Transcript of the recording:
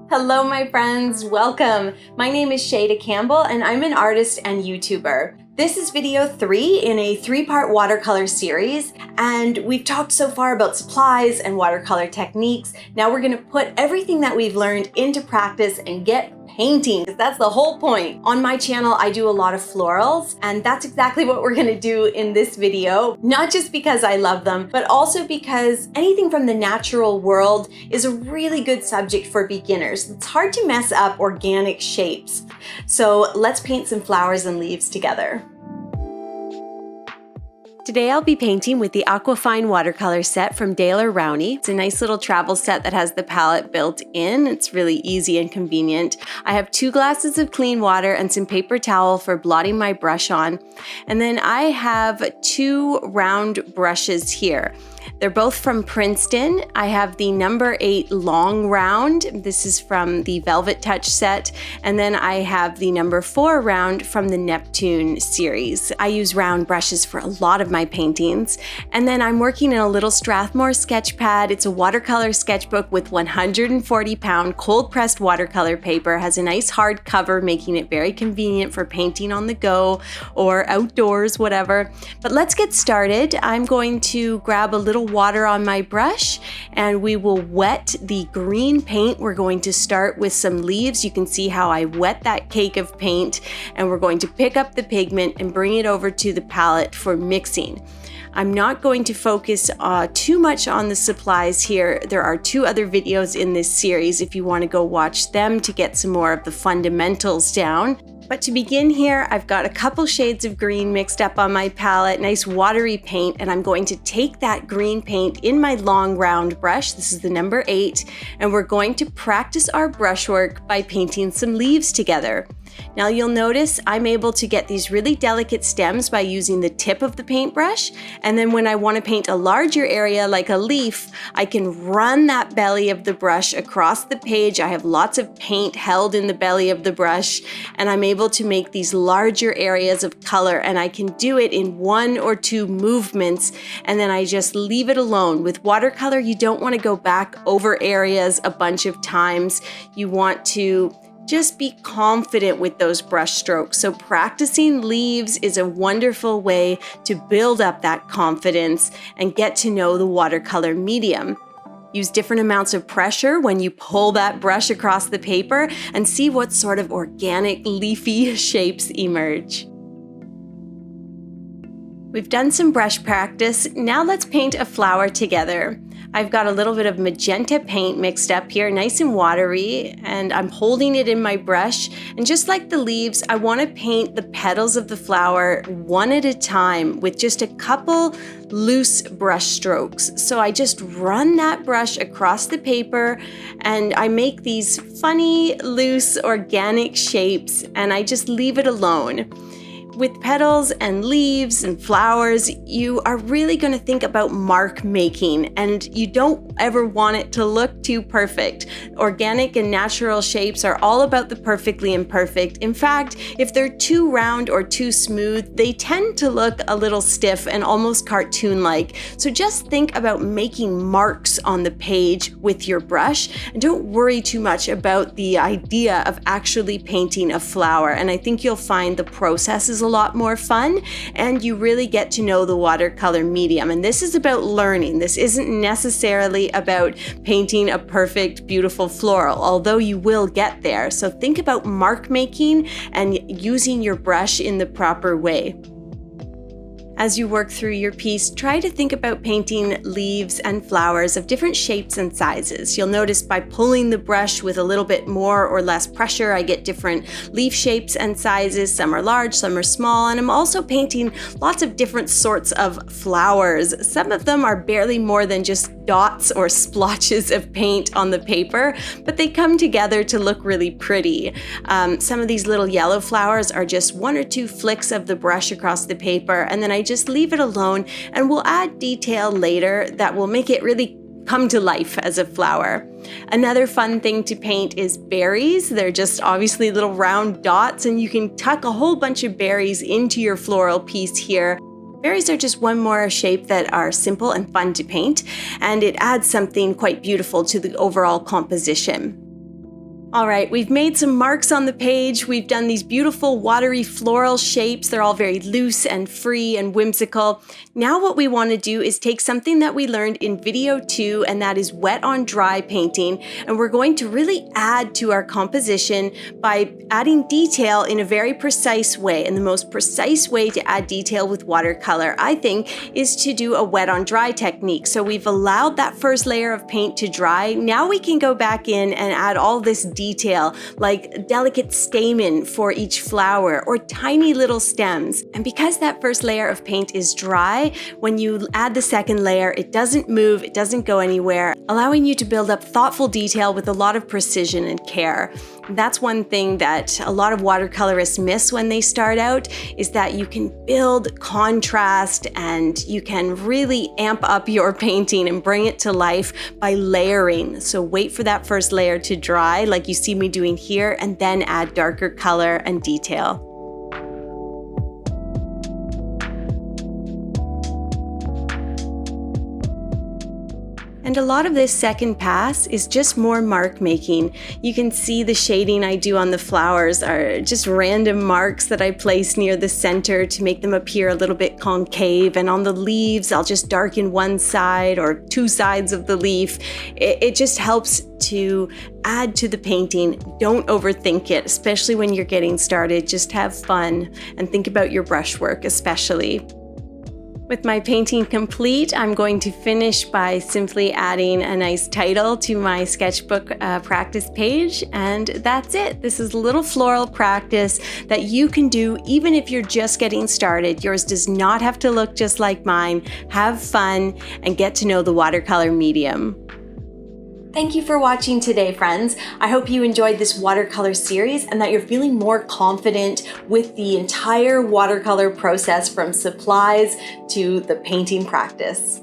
Hello my friends, welcome. My name is Shayda Campbell and I'm an artist and YouTuber. This is video 3 in a 3-part watercolor series, and we've talked so far about supplies and watercolor techniques. Now we're gonna put everything that we've learned into practice and get painting, because that's the whole point. On my channel, I do a lot of florals, and that's exactly what we're gonna do in this video. Not just because I love them, but also because anything from the natural world is a really good subject for beginners. It's hard to mess up organic shapes. So let's paint some flowers and leaves together. Today I'll be painting with the Aqua watercolor set from Daler-Rowney. It's a nice little travel set that has the palette built in. It's really easy and convenient. I have 2 glasses of clean water and some paper towel for blotting my brush on. And then I have 2 round brushes here. They're both from Princeton. I have the number 8 long round. This is from the Velvetouch set. And then I have the number 4 round from the Neptune series. I use round brushes for a lot of my paintings. And then I'm working in a little Strathmore sketch pad. It's a watercolor sketchbook with 140-pound cold pressed watercolor paper. It has a nice hard cover, making it very convenient for painting on the go or outdoors, whatever. But let's get started. I'm going to grab a little water on my brush and we will wet the green paint. We're going to start with some leaves. You can see how I wet that cake of paint, and we're going to pick up the pigment and bring it over to the palette for mixing. I'm not going to focus too much on the supplies here. There are 2 other videos in this series if you want to go watch them to get some more of the fundamentals down. But to begin here, I've got a couple shades of green mixed up on my palette, nice watery paint, and I'm going to take that green paint in my long round brush. This is the number 8, and we're going to practice our brushwork by painting some leaves together. Now you'll notice I'm able to get these really delicate stems by using the tip of the paintbrush, and then when I want to paint a larger area like a leaf, I can run that belly of the brush across the page. I have lots of paint held in the belly of the brush, and I'm able to make these larger areas of color, and I can do it in 1 or 2 movements, and then I just leave it alone. With watercolor, you don't want to go back over areas a bunch of times. You want to just be confident with those brush strokes. So practicing leaves is a wonderful way to build up that confidence and get to know the watercolor medium. Use different amounts of pressure when you pull that brush across the paper and see what sort of organic leafy shapes emerge. We've done some brush practice. Now let's paint a flower together. I've got a little bit of magenta paint mixed up here, nice and watery, and I'm holding it in my brush. And just like the leaves, I want to paint the petals of the flower one at a time with just a couple loose brush strokes. So I just run that brush across the paper and I make these funny, loose, organic shapes, and I just leave it alone. With petals and leaves and flowers, you are really going to think about mark making, and you don't ever want it to look too perfect. Organic and natural shapes are all about the perfectly imperfect. In fact, if they're too round or too smooth, they tend to look a little stiff and almost cartoon-like. So just think about making marks on the page with your brush, and don't worry too much about the idea of actually painting a flower. And I think you'll find the process is a lot more fun, and you really get to know the watercolor medium. And this is about learning. This isn't necessarily about painting a perfect, beautiful floral, although you will get there. So think about mark making and using your brush in the proper way. As you work through your piece, try to think about painting leaves and flowers of different shapes and sizes. You'll notice by pulling the brush with a little bit more or less pressure, I get different leaf shapes and sizes. Some are large, some are small, and I'm also painting lots of different sorts of flowers. Some of them are barely more than just dots or splotches of paint on the paper, but they come together to look really pretty. Some of these little yellow flowers are just 1 or 2 flicks of the brush across the paper, and then I just leave it alone, and we'll add detail later that will make it really come to life as a flower. Another fun thing to paint is berries. They're just obviously little round dots, and you can tuck a whole bunch of berries into your floral piece here. Berries are just one more shape that are simple and fun to paint, and it adds something quite beautiful to the overall composition. All right, we've made some marks on the page. We've done these beautiful watery floral shapes. They're all very loose and free and whimsical. Now what we want to do is take something that we learned in video 2, and that is wet on dry painting, and we're going to really add to our composition by adding detail in a very precise way. And the most precise way to add detail with watercolor, I think, is to do a wet on dry technique. So we've allowed that first layer of paint to dry. Now we can go back in and add all this detail, like delicate stamen for each flower or tiny little stems. And because that first layer of paint is dry, when you add the second layer, it doesn't move, it doesn't go anywhere, allowing you to build up thoughtful detail with a lot of precision and care. That's one thing that a lot of watercolorists miss when they start out, is that you can build contrast and you can really amp up your painting and bring it to life by layering. So wait for that first layer to dry, like you see me doing here, and then add darker color and detail. And a lot of this second pass is just more mark making. You can see the shading I do on the flowers are just random marks that I place near the center to make them appear a little bit concave. And on the leaves, I'll just darken one side or two sides of the leaf. It just helps to add to the painting. Don't overthink it, especially when you're getting started. Just have fun and think about your brushwork especially. With my painting complete, I'm going to finish by simply adding a nice title to my sketchbook practice page, and that's it. This is a little floral practice that you can do even if you're just getting started. Yours does not have to look just like mine. Have fun and get to know the watercolor medium. Thank you for watching today, friends. I hope you enjoyed this watercolor series and that you're feeling more confident with the entire watercolor process from supplies to the painting practice.